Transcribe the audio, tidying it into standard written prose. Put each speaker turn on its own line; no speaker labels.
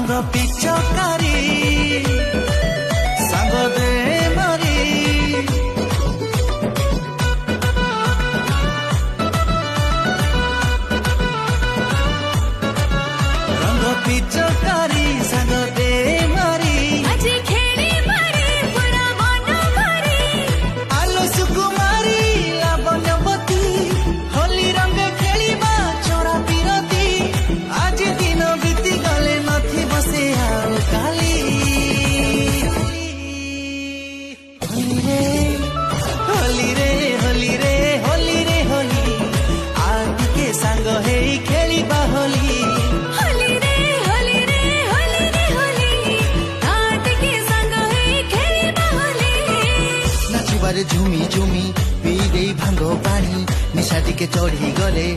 रंग पिचकारी सांग दे मारी रंग पिचकारी सांग दे मारी
আজি খেলি মারি পুরা মন ভরি
आलो सुकुमारी लावण्यवती होली रंग खेलिबा चोरा पिरती आज दिन बीती गले नथी बसे आउ काली होली रे होली रे होली रे होली आज के संग हे खेलिबा होली
होली रे होली रे होली रे होली आट के संग हे खेलिबा होली
नाचिबारे झुमी झुमी पी गई भांग पानी निशा टिके चढ़ी गले।